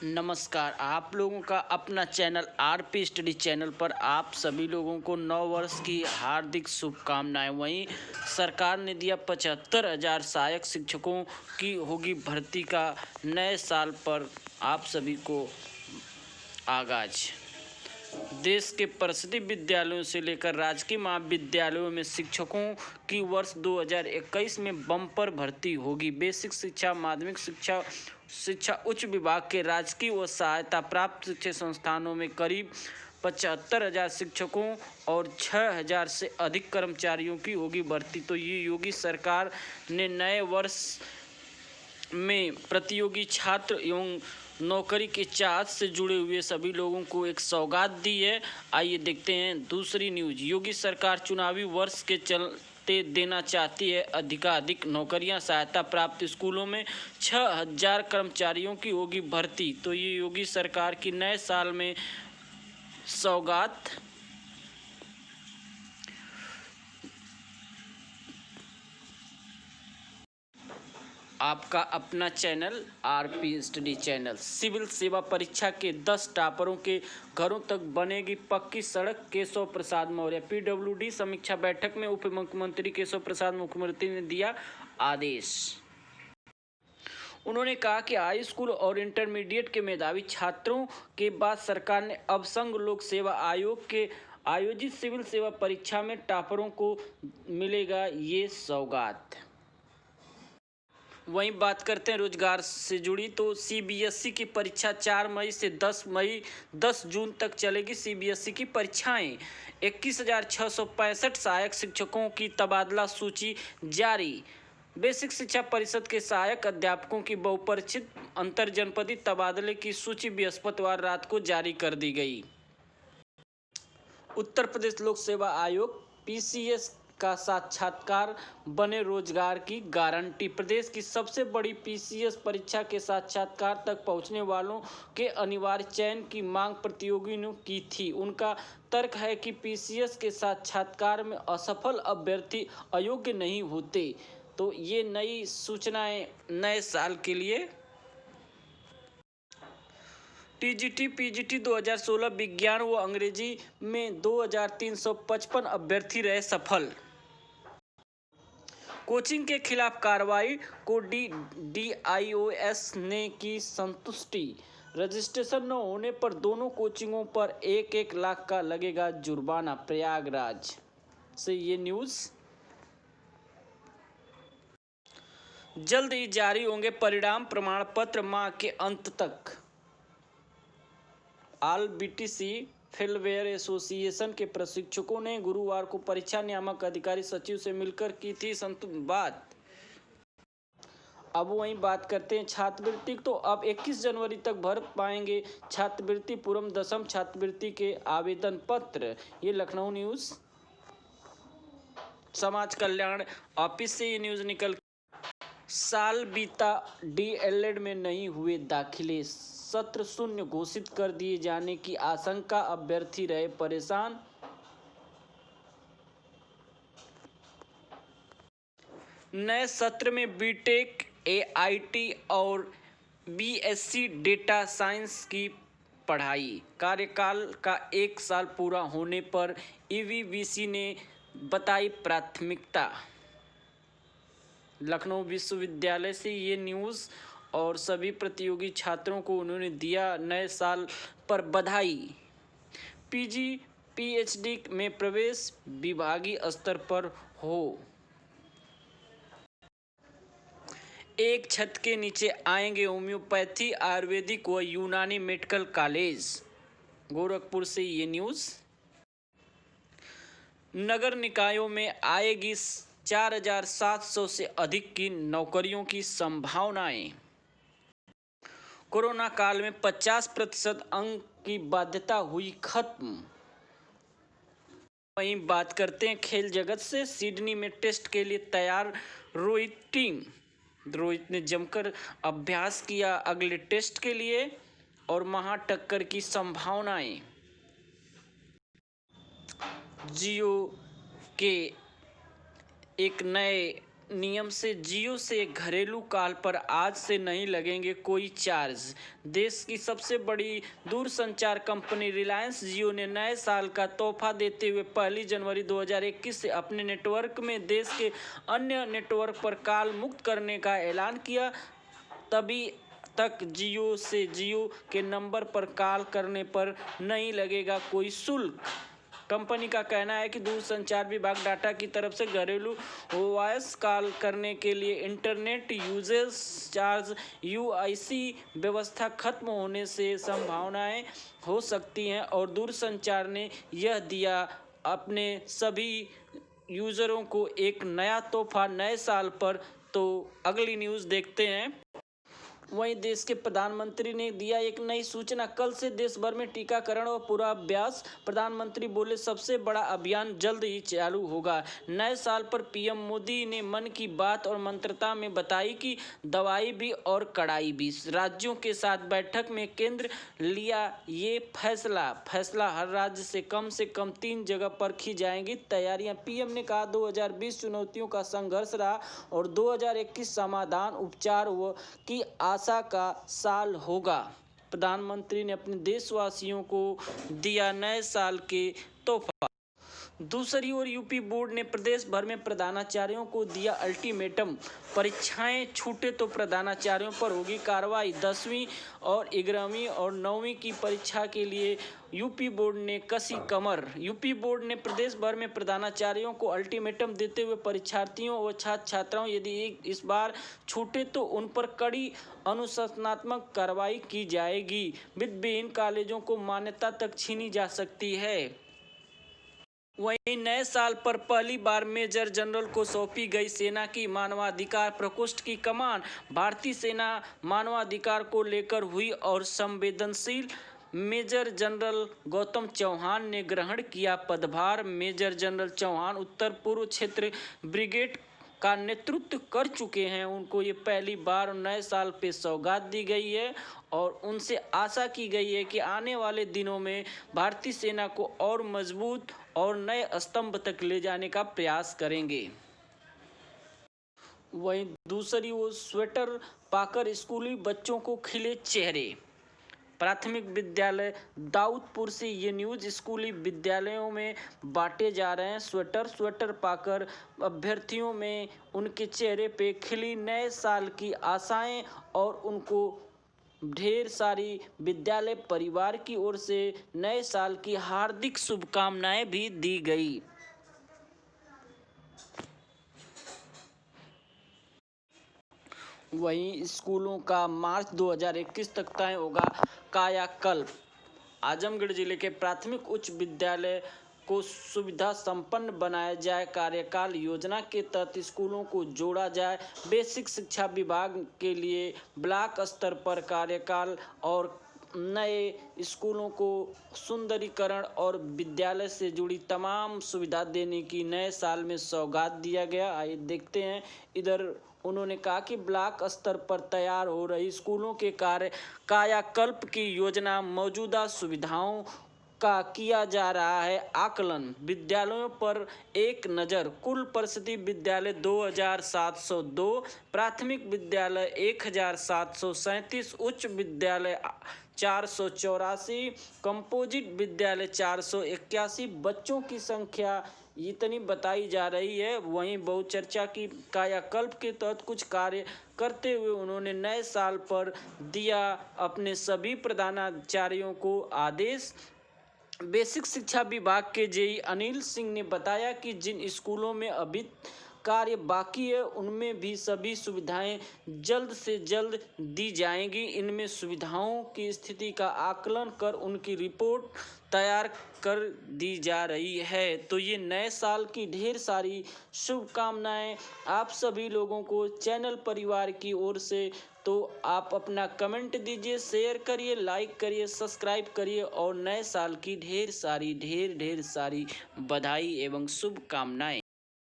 नमस्कार। आप लोगों का अपना चैनल आरपी स्टडी चैनल पर आप सभी लोगों को नव वर्ष की हार्दिक शुभकामनाएं। वहीं सरकार ने दिया 75,000 सहायक शिक्षकों की होगी भर्ती का नए साल पर आप सभी को आगाज। देश के प्रसिद्ध विद्यालयों से लेकर राजकीय महाविद्यालयों में शिक्षकों की वर्ष 2021 में बम्पर भर्ती होगी। बेसिक शिक्षा, माध्यमिक शिक्षा उच्च विभाग के राजकीय व सहायता प्राप्त शिक्षण संस्थानों में करीब 75,000 शिक्षकों और 6,000 से अधिक कर्मचारियों की होगी भर्ती। तो ये योगी सरकार ने नए वर्ष में प्रतियोगी छात्र एवं नौकरी के चाहत से जुड़े हुए सभी लोगों को एक सौगात दी है। आइए देखते हैं दूसरी न्यूज। योगी सरकार चुनावी वर्ष के चलते देना चाहती है अधिकाधिक नौकरियां। सहायता प्राप्त स्कूलों में 6,000 कर्मचारियों की होगी भर्ती। तो ये योगी सरकार की नए साल में सौगात। आपका अपना channel RP study channel. Civil सेवा परीक्षा के 10 टॉपरों के घरों तक बनेगी पक्की सड़क। केशव प्रसाद मौर्य। पीडब्ल्यूडी समीक्षा बैठक में उप मुख्यमंत्री केशव प्रसाद मुख्यमंत्री ने दिया आदेश। उन्होंने कहा कि हाई स्कूल और इंटरमीडिएट के मेधावी छात्रों के बाद सरकार ने अब संघ लोक सेवा आयोग के आयोजित सिविल सेवा परीक्षा में टॉपरों को मिलेगा ये सौगात। वहीं बात करते हैं रोजगार से जुड़ी, तो सीबीएसई की परीक्षा 4 मई से 10 जून तक चलेगी। सीबीएसई की परीक्षाएं 21,665 सहायक शिक्षकों की तबादला सूची जारी। बेसिक शिक्षा परिषद के सहायक अध्यापकों की बहुपरिचित अंतरजनपदीय तबादले की सूची बृहस्पतिवार रात को जारी कर दी गई। उत्तर प्रदेश लोक सेवा आयोग पीसीएस का साक्षात्कार बने रोजगार की गारंटी। प्रदेश की सबसे बड़ी पीसीएस परीक्षा के साक्षात्कार तक पहुंचने वालों के अनिवार्य चयन की मांग प्रतियोगियों ने की थी। उनका तर्क है कि पीसीएस के साक्षात्कार में असफल अभ्यर्थी अयोग्य नहीं होते। तो ये नई सूचनाएं नए साल के लिए। टीजीटी पीजीटी 2016 विज्ञान व अंग्रेजी में 2,355 अभ्यर्थी रहे सफल। कोचिंग के खिलाफ कार्रवाई को डीआईओएस ने की संतुष्टि। रजिस्ट्रेशन न होने पर दोनों कोचिंगों पर 1-1 लाख का लगेगा जुर्माना। प्रयागराज से ये न्यूज़। जल्द ही जारी होंगे परिणाम प्रमाण पत्र माह के अंत तक। ऑल बीटीसी फेलवेयर एसोसिएशन के प्रशिक्षकों ने गुरुवार को परीक्षा नियामक अधिकारी सचिव से मिलकर की थी बात। अब वहीं बात करते हैं छात्रवृत्ति। तो अब 21 जनवरी तक भर पाएंगे छात्रवृत्ति पूर्व दशम छात्रवृत्ति के आवेदन पत्र। ये लखनऊ न्यूज़ समाज कल्याण ऑफिस से ये न्यूज़ निकल। साल बीता, डीएलएड में नहीं हुए दाखिले। सत्र शून्य घोषित कर दिए जाने की आशंका, अभ्यर्थी रहे परेशान। नए सत्र में बीटेक, एआईटी और बीएससी डेटा साइंस की पढ़ाई। कार्यकाल का 1 साल पूरा होने पर ईवीबीसी ने बताई प्राथमिकता। लखनऊ विश्वविद्यालय से ये न्यूज़। और सभी प्रतियोगी छात्रों को उन्होंने दिया नए साल पर बधाई। पीजी पीएचडी में प्रवेश विभागीय स्तर पर हो। एक छत के नीचे आएंगे होम्योपैथी, आयुर्वेदिक व यूनानी मेडिकल कॉलेज। गोरखपुर से ये न्यूज़। नगर निकायों में आएगी 4,700 से अधिक की नौकरियों की संभावनाएं। कोरोना काल में 50% अंक की बाध्यता हुई खत्म। वहीं बात करते हैं खेल जगत से। सिडनी में टेस्ट के लिए तैयार रोहित टीम। रोहित ने जमकर अभ्यास किया अगले टेस्ट के लिए और महा टक्कर की संभावनाएं। जियो के एक नए नियम से जियो से घरेलू कॉल पर आज से नहीं लगेंगे कोई चार्ज। देश की सबसे बड़ी दूरसंचार कंपनी रिलायंस जियो ने नए साल का तोहफा देते हुए 1 जनवरी 2021 से अपने नेटवर्क में देश के अन्य नेटवर्क पर कॉल मुक्त करने का ऐलान किया। तभी तक जियो से जियो के नंबर पर कॉल करने पर नहीं लगेगा कोई शुल्क। कंपनी का कहना है कि दूरसंचार विभाग डाटा की तरफ से घरेलू वॉयस कॉल करने के लिए इंटरनेट यूजेज चार्ज यूआईसी व्यवस्था खत्म होने से संभावनाएं हो सकती हैं और दूरसंचार ने यह दिया अपने सभी यूजरों को एक नया तोहफा नए साल पर। तो अगली न्यूज़ देखते हैं। वहीं देश के प्रधानमंत्री ने दिया एक नई सूचना। कल से देश भर में टीकाकरण और पूर्वाभ्यास। प्रधानमंत्री बोले सबसे बड़ा अभियान जल्द ही चालू होगा। नए साल पर पीएम मोदी ने मन की बात और मंत्रता में बताई कि दवाई भी और कड़ाई भी। राज्यों के साथ बैठक में केंद्र लिया ये फैसला हर राज्य से कम 3 जगह पर की जाएंगी तैयारियां। पीएम ने कहा 2020 चुनौतियों का संघर्ष रहा और 2021 समाधान उपचार की आशा का साल होगा। प्रधानमंत्री ने अपने देशवासियों को दिया नए साल के तोहफा। दूसरी ओर यूपी बोर्ड ने प्रदेश भर में प्रधानाचार्यों को दिया अल्टीमेटम। परीक्षाएं छूटे तो प्रधानाचार्यों पर होगी कार्रवाई। 10वीं और 11वीं और 9वीं की परीक्षा के लिए यूपी बोर्ड ने कसी कमर। यूपी बोर्ड ने प्रदेश भर में प्रधानाचार्यों को अल्टीमेटम देते हुए परीक्षार्थियों और छात्र छात्राओं यदि इस बार छूटे तो उन पर कड़ी अनुशासनात्मक कार्रवाई की जाएगी। वित्तविहीन कॉलेजों को मान्यता तक छीनी जा सकती है। वहीं नए साल पर पहली बार मेजर जनरल को सौंपी गई सेना की मानवाधिकार प्रकोष्ठ की कमान। भारतीय सेना मानवाधिकार को लेकर हुई और संवेदनशील। मेजर जनरल गौतम चौहान ने ग्रहण किया पदभार। मेजर जनरल चौहान उत्तर पूर्व क्षेत्र ब्रिगेड का नेतृत्व कर चुके हैं। उनको ये पहली बार नए साल पे सौगात दी गई है और उनसे आशा की गई है कि आने वाले दिनों में भारतीय सेना को और मजबूत और नए स्तंभ तक ले जाने का प्रयास करेंगे। वहीं दूसरी ओर स्वेटर पाकर स्कूली बच्चों को खिले चेहरे। प्राथमिक विद्यालय दाऊदपुर से ये न्यूज़। स्कूली विद्यालयों में बांटे जा रहे हैं स्वेटर पाकर अभ्यर्थियों में उनके चेहरे पे खिली नए साल की आशाएं और उनको ढेर सारी विद्यालय परिवार की ओर से नए साल की हार्दिक शुभकामनाएं भी दी गई। वहीं स्कूलों का मार्च 2021 तक तय होगा कायाकल्प। आजमगढ़ जिले के प्राथमिक उच्च विद्यालय को सुविधा संपन्न बनाया जाए। कार्यकाल योजना के तहत स्कूलों को जोड़ा जाए। बेसिक शिक्षा विभाग के लिए ब्लॉक स्तर पर कार्यकाल और नए स्कूलों को सुंदरीकरण और विद्यालय से जुड़ी तमाम सुविधा देने की नए साल में सौगात दिया गया। आइए देखते हैं। इधर उन्होंने कहा कि ब्लॉक स्तर पर तैयार हो रही स्कूलों के कायाकल्प की योजना मौजूदा सुविधाओं का किया जा रहा है आकलन। विद्यालयों पर एक नज़र। कुल परिषदीय विद्यालय 2702, प्राथमिक विद्यालय 1737, उच्च विद्यालय 484, कंपोजिट विद्यालय 481। बच्चों की संख्या इतनी बताई जा रही है। वहीं बहुचर्चा की कायाकल्प के तहत कुछ कार्य करते हुए उन्होंने नए साल पर दिया अपने सभी प्रधानाचार्यों को आदेश। बेसिक शिक्षा विभाग के जेई अनिल सिंह ने बताया कि जिन स्कूलों में अभी कार्य बाकी है उनमें भी सभी सुविधाएं जल्द से जल्द दी जाएंगी। इनमें सुविधाओं की स्थिति का आकलन कर उनकी रिपोर्ट तैयार कर दी जा रही है। तो ये नए साल की ढेर सारी शुभकामनाएं आप सभी लोगों को चैनल परिवार की ओर से। तो आप अपना कमेंट दीजिए, शेयर करिए, लाइक करिए, सब्सक्राइब करिए और नए साल की ढेर सारी बधाई एवं शुभकामनाएं।